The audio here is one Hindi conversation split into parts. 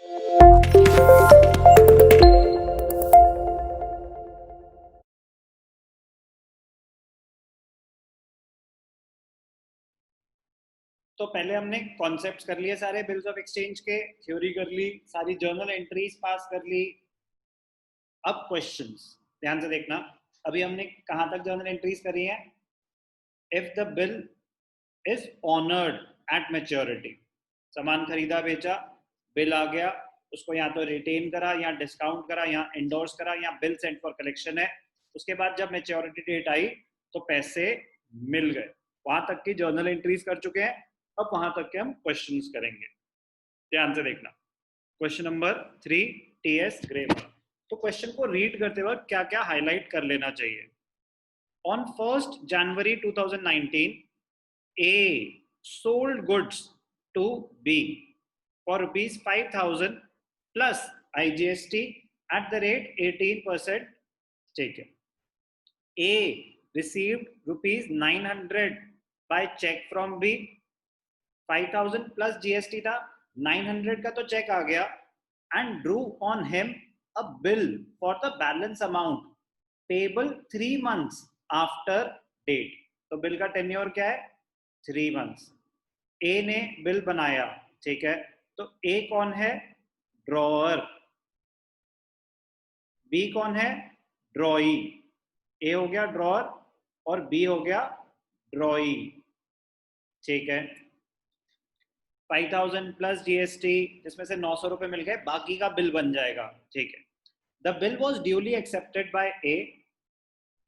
तो पहले हमने कॉन्सेप्ट्स कर लिए सारे बिल्स ऑफ एक्सचेंज के, थ्योरी कर ली, सारी जर्नल एंट्रीज पास कर ली। अब क्वेश्चंस ध्यान से देखना। अभी हमने कहां तक जर्नल एंट्रीज करी हैं? If the bill is honoured at maturity, सामान खरीदा बेचा, बिल आ गया, उसको या तो रिटेन करा या डिस्काउंट करा या एंडोर्स करा या बिल सेंट फॉर कलेक्शन है। उसके बाद जब मैच्योरिटी डेट आई तो पैसे मिल गए। वहां तक की जर्नल एंट्रीज कर चुके हैं। अब वहां तक के हम क्वेश्चंस करेंगे। ध्यान से देखना। Question number 3 TS Grewal. तो क्वेश्चन को रीड करते वक्त क्या क्या हाईलाइट कर लेना चाहिए? On 1st January 2019, A sold goods to B for rupees 5,000 plus IGST at the rate 18%. ठीक है। A received rupees 900 by check from B, 5,000 plus GST था, 900 का तो चेक आ गया, and drew on him a bill for the balance amount payable 3 months after date. तो बिल का टेन्योर क्या है? 3 months। ए ने बिल बनाया, ठीक है, तो ए कौन है? ड्रॉअर। बी कौन है? ड्रॉई। ए हो गया ड्रॉअर और बी हो गया ड्रॉई, ठीक है। 5,000 प्लस जीएसटी, जिसमें से 900 रुपए मिल गए, बाकी का बिल बन जाएगा, ठीक है। The bill was duly accepted by A.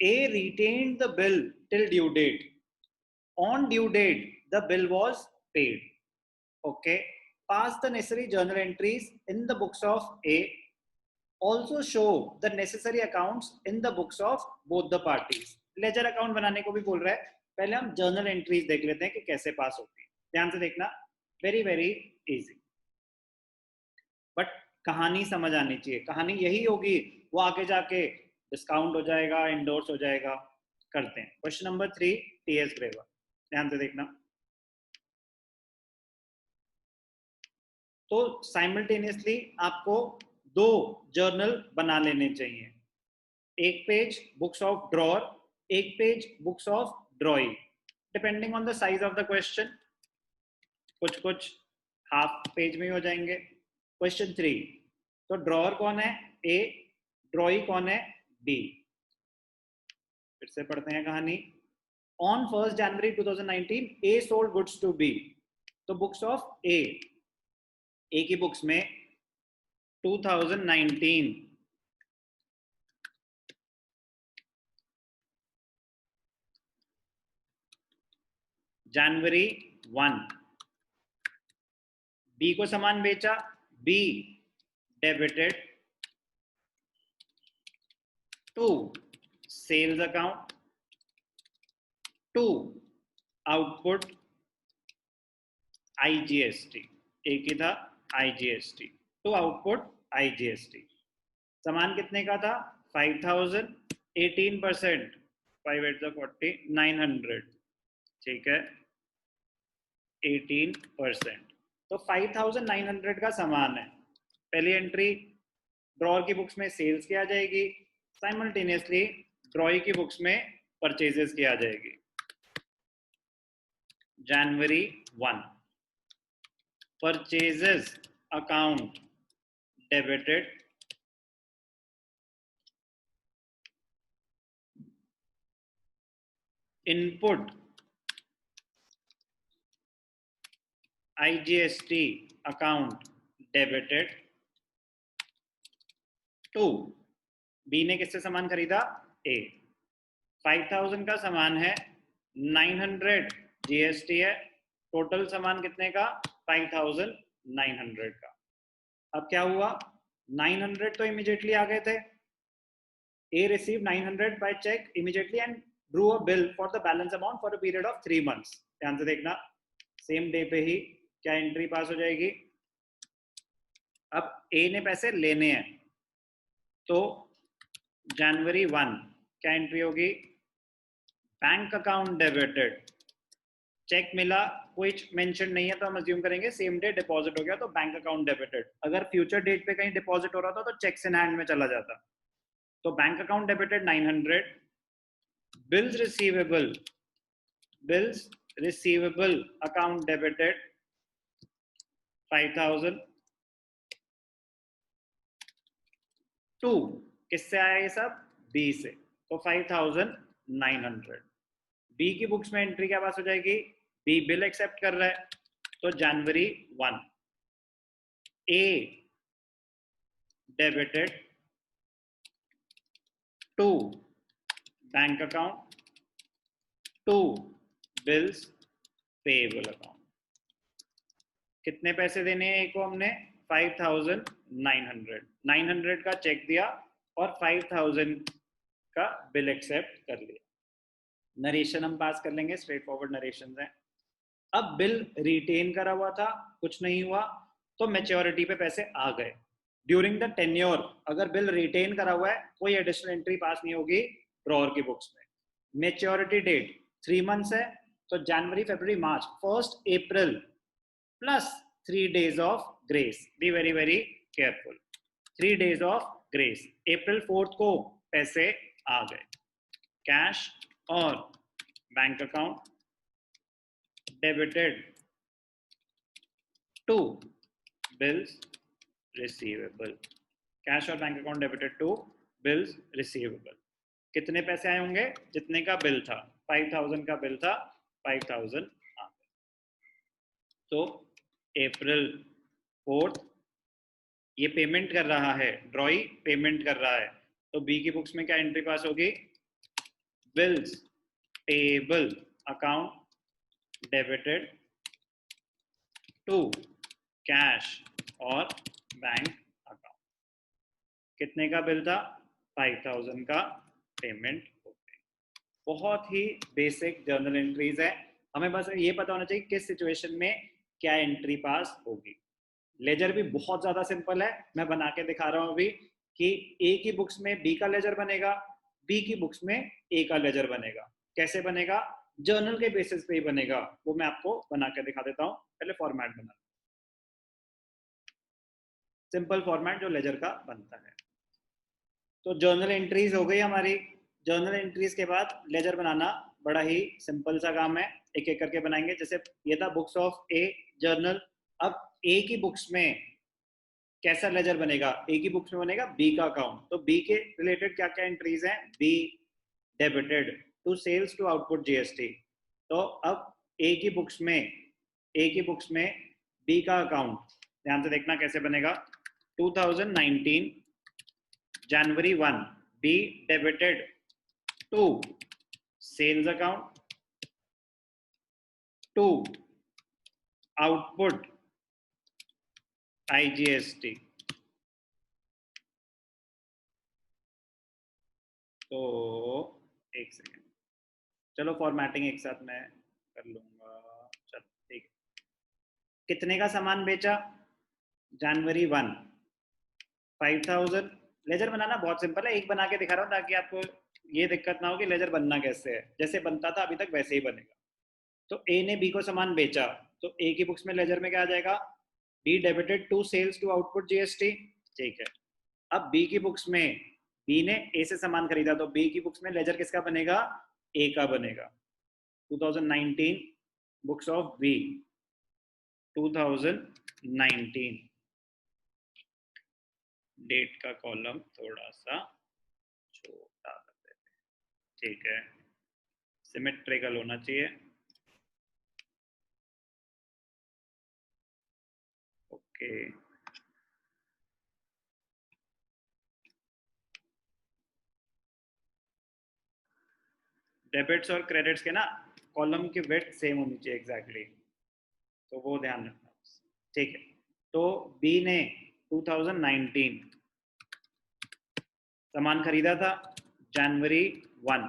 A retained the bill till due date. On due date the bill was paid. Okay. Pass the necessary journal entries in the books of A. Also show the necessary accounts in the books of both the parties. Ledger account बनाने को भी बोल रहा है। पहले हम जर्नल एंट्रीज देख लेते हैं कि कैसे पास होती है। ध्यान से देखना, वेरी वेरी इजी, बट कहानी समझ आनी चाहिए। कहानी यही होगी, वो आगे जाके डिस्काउंट हो जाएगा, इंडोर्स हो जाएगा। करते हैं क्वेश्चन नंबर 3 टीएस ग्रेवर। ध्यान से देखना। तो साइमल्टेनियसली आपको 2 जर्नल बना लेने चाहिए। एक पेज बुक्स ऑफ ड्रॉर, एक page books of drawing, depending on the size of the question. कुछ कुछ हाफ पेज में ही हो जाएंगे। क्वेश्चन 3, तो ड्रॉअर कौन है? ए। ड्रॉई कौन है? बी। फिर से पढ़ते हैं कहानी। On 1st January 2019, A sold goods to B. तो बुक्स ऑफ ए, ए की बुक्स में 2019 जनवरी 1, बी को सामान बेचा, B debited to sales account, to output IGST. एक ही था आईजीएसटी, टू आउटपुट आईजीएसटी। सामान कितने का था? 5,000, 18%, 5 8 40, 900, ठीक है, 18%। तो 5,900 का सामान है। पहली एंट्री ड्रॉअर की बुक्स में सेल्स की आ जाएगी, साइमल्टेनियसली ड्रॉई की बुक्स में परचेजेस की आ जाएगी। जनवरी 1, purchases account debited, input IGST account debited to. B ने किससे सामान खरीदा? ए। 5,000 का सामान है, 900 जीएसटी है, टोटल सामान कितने का? 5,900 का। अब क्या हुआ? 900 तो इमीडिएटली आ गए थे। A receive 900 by cheque immediately and drew a bill for the balance amount for a period of 3 months। ध्यान से देखना, सेम डे पे ही क्या एंट्री पास हो जाएगी? अब ए ने पैसे लेने हैं, तो जनवरी 1 क्या एंट्री होगी? बैंक अकाउंट डेबिटेड, चेक मिला, कोई मेंशन नहीं है तो हम अज्यूम करेंगे सेम डे डिपॉजिट हो गया तो बैंक अकाउंट डेबिटेड। अगर फ्यूचर डेट पे कहीं डिपॉजिट हो रहा था तो चेक्स इन हैंड में चला जाता। तो bank account debited 900, bills receivable account debited 5000। To किससे आया ये सब? बी से, तो 5900। बी की बुक्स में एंट्री क्या पास हो जाएगी? बी बिल एक्सेप्ट कर रहा है तो जनवरी 1। A debited to bank account to bills payable account. कितने पैसे देने हैं ए को हमने? 5900। 900 का चेक दिया और 5000 का बिल एक्सेप्ट कर लिया। नरेशन हम पास कर लेंगे, स्ट्रेट फॉरवर्ड नरेशन है। अब बिल रिटेन करा हुआ था, कुछ नहीं हुआ, तो मैच्योरिटी पे पैसे आ गए। ड्यूरिंग द टेन्योर अगर बिल रिटेन करा हुआ है कोई एडिशनल एंट्री पास नहीं होगी ड्रॉअर की बुक्स में। मैच्योरिटी डेट 3 मंथ्स है तो जनवरी फरवरी मार्च 1 अप्रैल plus 3 days of grace। Be very very careful. 3 days of grace। अप्रैल 4 को पैसे आ गए कैश और bank account debited to bills receivable. Cash और bank account debited to bills receivable. कितने पैसे आए होंगे? जितने का बिल था, 5000 का बिल था, 5000 आ गए। तो अप्रैल 4 ये पेमेंट कर रहा है, ड्रॉई पेमेंट कर रहा है, तो बी की बुक्स में क्या एंट्री पास होगी? Bills payable account debited to cash और बैंक अकाउंट। कितने का बिल था? 5000 का पेमेंट हो गई। बहुत ही बेसिक जर्नल एंट्रीज है। हमें बस ये पता होना चाहिए किस सिचुएशन में क्या एंट्री पास होगी। लेजर भी बहुत ज्यादा सिंपल है, मैं बना के दिखा रहा हूं अभी कि ए की बुक्स में बी का लेजर बनेगा, बी की बुक्स में ए का लेजर बनेगा। कैसे बनेगा? जर्नल के बेसिस पे ही बनेगा, वो मैं आपको बना के दिखा देता हूं। पहले फॉर्मेट बना, सिंपल फॉर्मेट जो लेजर का बनता है। तो जर्नल एंट्रीज हो गई हमारी। जर्नल एंट्रीज के बाद लेजर बनाना बड़ा ही सिंपल सा काम है, एक एक करके बनाएंगे। जैसे ये था बुक्स ऑफ ए जर्नल। अब ए की बुक्स में कैसा लेजर बनेगा? ए की बुक्स में बनेगा बी का अकाउंट, तो बी के रिलेटेड क्या क्या एंट्रीज हैं? B debited to sales to output GST. तो अब ए की बुक्स में बी का अकाउंट ध्यान से देखना कैसे बनेगा। 2019 जनवरी 1 B debited to sales account to output IGST. तो एक सेकेंड, चलो फॉर्मेटिंग एक साथ मैं कर लूंगा। चलो ठीक। कितने का सामान बेचा? जनवरी 1 5000। लेजर बनाना बहुत सिंपल है, एक बना के दिखा रहा हूँ ताकि आपको ये दिक्कत ना हो कि लेजर बनना कैसे है। जैसे बनता था अभी तक वैसे ही बनेगा। तो ए ने बी को सामान बेचा, तो ए की बुक्स में लेजर में क्या आ जाएगा? B debited to sales to output GST. ठीक है। अब बी की बुक्स में बी ने ए से सामान खरीदा, तो बी की बुक्स में लेजर किसका बनेगा? ए का बनेगा। 2019 बुक्स ऑफ बी 2019। डेट का कॉलम थोड़ा सा छोटा कर देते हैं, ठीक है, सिमेट्रिकल होना चाहिए। ओके, डेबिट्स और क्रेडिट्स के ना कॉलम की विड्थ सेम होनी चाहिए एग्जैक्टली, तो वो ध्यान रखना। ठीक है, तो बी ने 2019 सामान खरीदा था जनवरी 1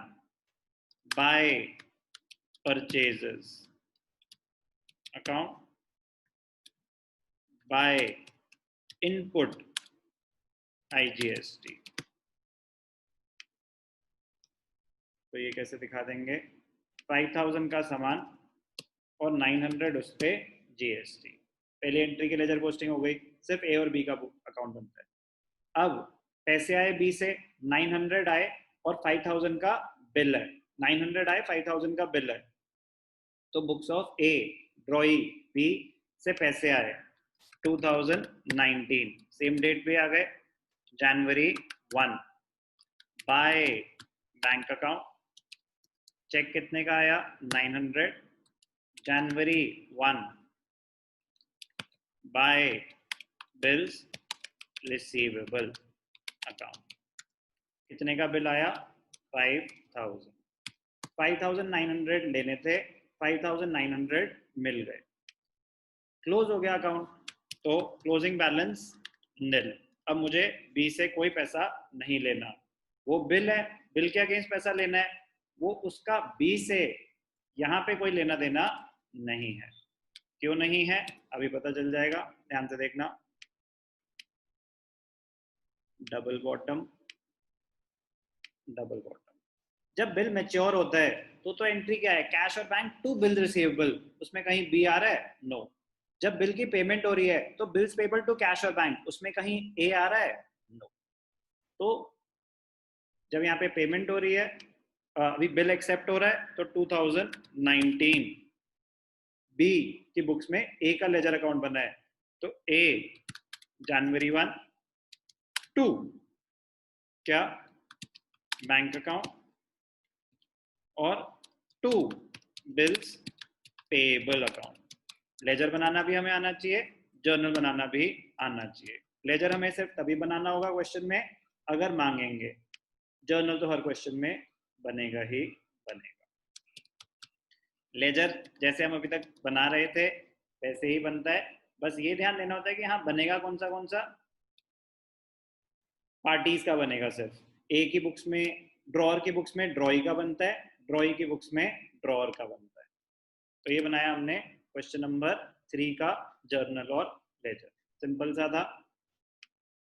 by purchases account by input IGST. तो ये कैसे दिखा देंगे? 5000 का सामान और 900 उस पे जीएसटी। पहली एंट्री की लेजर पोस्टिंग हो गई, सिर्फ ए और बी का अकाउंट बनता है। अब पैसे आए बी से, 900 आए और 5000 का बिल है, 900 आए 5000 का बिल है, तो books of A drawee B से पैसे आए 2019, सेम डेट पे आ गए, जनवरी 1 बाय बैंक अकाउंट, चेक कितने का आया 900, जनवरी 1 बाय बिल्स रिसीवेबल अकाउंट, कितने का बिल आया 5000, 5900 लेने थे, 5900 मिल गए, क्लोज हो गया अकाउंट, तो क्लोजिंग बैलेंस निल। अब मुझे बी से कोई पैसा नहीं लेना, वो बिल है, बिल के अगेंस्ट पैसा लेना है, वो उसका बी से यहाँ पे कोई लेना देना नहीं है। क्यों नहीं है अभी पता चल जाएगा, ध्यान से देखना। डबल बॉटम, डबल बॉटम, जब बिल मैच्योर होता है तो एंट्री क्या है, कैश और बैंक टू बिल रिसीवेबल, उसमें कहीं बी आ रहा है, नो। जब बिल की पेमेंट हो रही है तो बिल्स पेबल टू कैश और बैंक, उसमें कहीं ए आ रहा है, नो। तो जब यहाँ पे पेमेंट हो रही है, अभी बिल एक्सेप्ट हो रहा है, तो 2019 बी की बुक्स में ए का लेजर अकाउंट बना है, तो ए जनवरी 1 टू क्या बैंक अकाउंट और to bills payable account. Ledger बनाना भी हमें आना चाहिए, जर्नल बनाना भी आना चाहिए। लेजर हमें सिर्फ तभी बनाना होगा क्वेश्चन में अगर मांगेंगे, जर्नल तो हर क्वेश्चन में बनेगा ही बनेगा। लेजर जैसे हम अभी तक बना रहे थे वैसे ही बनता है, बस ये ध्यान देना होता है कि हाँ बनेगा कौन सा पार्टीज का बनेगा, सिर्फ ए की बुक्स में, ड्रॉअर की बुक्स में ड्रॉई का बनता है, ड्रॉई की बुक्स में ड्रॉअर का बनता है। तो ये बनाया हमने क्वेश्चन नंबर 3 का जर्नल और लेजर, सिंपल सा था।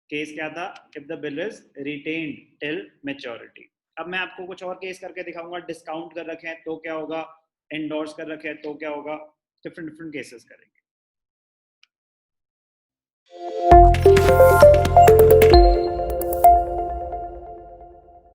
केस क्या था, if the bill is retained till maturity. अब मैं आपको कुछ और केस करके दिखाऊंगा, डिस्काउंट कर रखे हैं तो क्या होगा, एंडोर्स कर रखे हैं तो क्या होगा, डिफरेंट केसेस करेंगे।